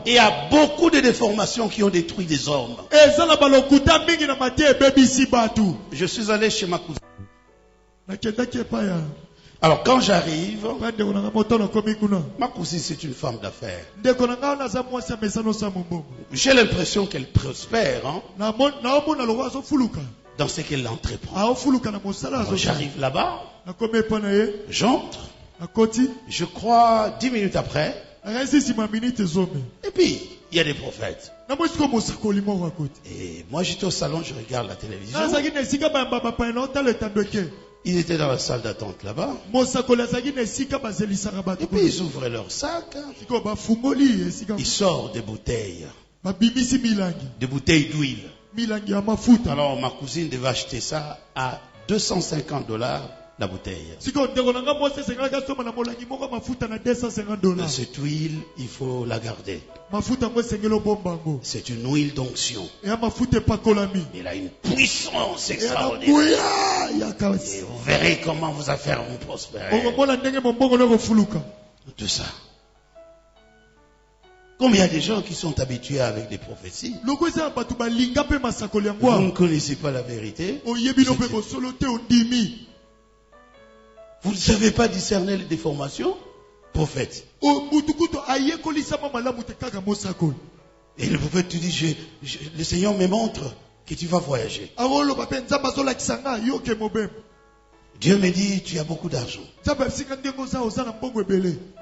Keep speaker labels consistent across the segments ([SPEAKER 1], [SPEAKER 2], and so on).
[SPEAKER 1] il y a beaucoup de déformations qui ont détruit des hommes. Je suis allé chez ma cousine. Alors quand j'arrive, ma cousine c'est une femme d'affaires. J'ai l'impression qu'elle prospère dans ce qu'elle entreprend. Alors, j'arrive là-bas, j'entre, je crois 10 minutes après, et puis il y a des prophètes. Et moi j'étais au salon, je regarde la télévision. Ils étaient dans la salle d'attente là-bas. Et puis ils ouvrent leur sac. Ils sortent des bouteilles. Des bouteilles d'huile. Alors ma cousine devait acheter ça à $250 la bouteille. Cette huile, il faut la garder. C'est une huile d'onction. Il a une puissance extraordinaire. Et vous verrez comment vos affaires vont prospérer. Tout ça. Combien de gens qui sont habitués avec des prophéties? Vous ne connaissez pas la vérité. Vous ne savez pas discerner les déformations? Prophète. Et le prophète te dit, le Seigneur me montre que tu vas voyager. Dieu me dit, tu as beaucoup d'argent.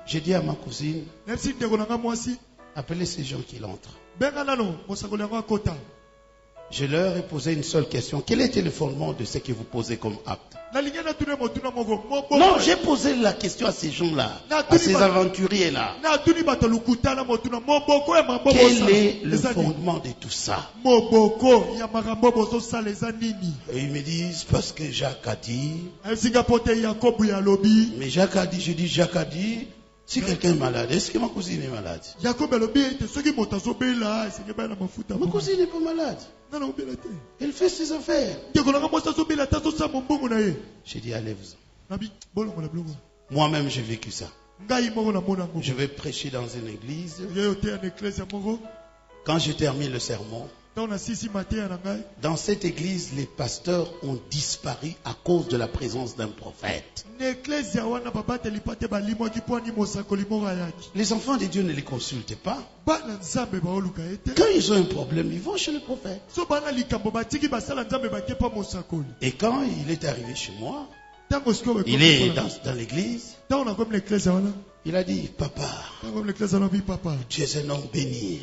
[SPEAKER 1] J'ai dit à ma cousine, appelez ces gens qui l'entrent. Je leur ai posé une seule question. Quel était le fondement de ce que vous posez comme acte? Non, j'ai posé la question à ces gens-là, à ces aventuriers-là. Quel est le fondement de tout ça? Et ils me disent, parce que Jacques a dit. Mais Jacques a dit, je dis, Jacques a dit, si quelqu'un est malade, est-ce que ma cousine est malade? Ma cousine n'est pas malade. Elle fait ses affaires. J'ai dit, allez-vous. Moi-même, j'ai vécu ça. Je vais prêcher dans une église. Quand je termine le sermon, dans cette église, les pasteurs ont disparu à cause de la présence d'un prophète. Les enfants de Dieu ne les consultent pas. Quand ils ont un problème, ils vont chez le prophète. Et quand il est arrivé chez moi, il est dans l'église. Il a dit, papa, tu es un homme béni.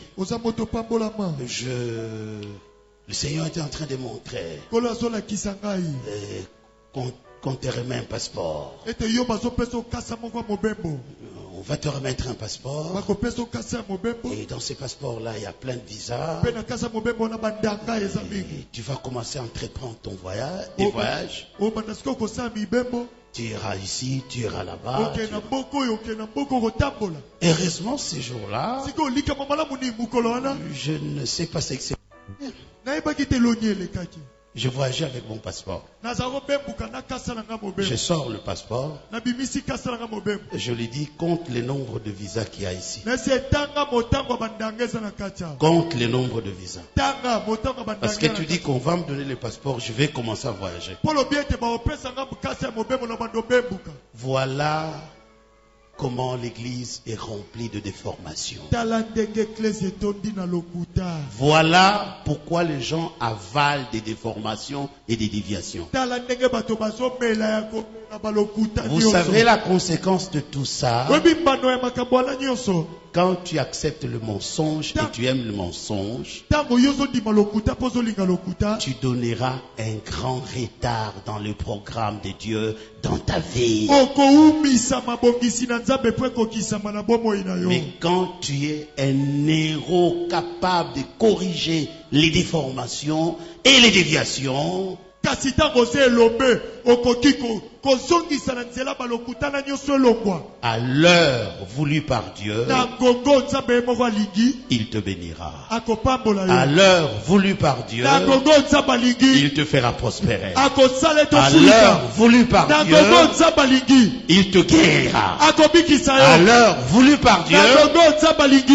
[SPEAKER 1] Le Seigneur était en train de montrer qu'on te remet un passeport. On va te remettre un passeport. Et dans ce passeport-là, il y a plein de visas. Et tu vas commencer à entreprendre ton voyage, des voyages. Tu iras ici, tu iras là-bas. Heureusement, ces jours-là, je ne sais pas ce que c'est. Je voyageais avec mon passeport. Je sors le passeport. Je lui dis, compte le nombre de visas qu'il y a ici. Compte le nombre de visas. Parce que tu dis qu'on va me donner le passeport, je vais commencer à voyager. Voilà comment l'église est remplie de déformations. Voilà pourquoi les gens avalent des déformations et des déviations. Vous savez la conséquence de tout ça? Quand tu acceptes le mensonge et tu aimes le mensonge, tu donneras un grand retard dans le programme de Dieu dans ta vie. Mais quand tu es un héros capable de corriger les déformations et les déviations, À l'heure voulue par Dieu, il te bénira. À l'heure voulue par Dieu, il te fera prospérer. À l'heure voulue par Dieu, il te guérira. À l'heure voulue par Dieu,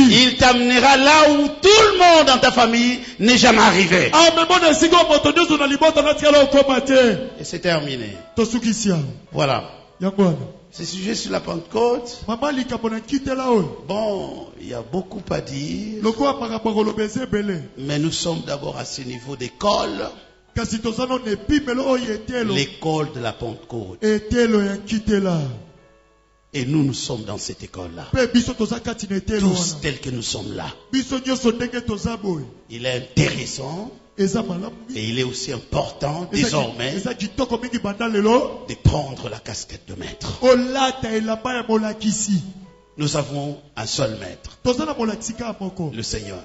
[SPEAKER 1] il t'amènera là où tout le monde dans ta famille n'est jamais arrivé. Et c'est terminé. Voilà. Ce sujet sur la Pentecôte. Bon, il y a beaucoup à dire. Mais nous sommes d'abord à ce niveau d'école. L'école de la Pentecôte. Et nous sommes dans cette école-là. Tous tels que nous sommes là. Il est intéressant et il est aussi important désormais de prendre la casquette de maître. Nous avons un seul maître, le Seigneur.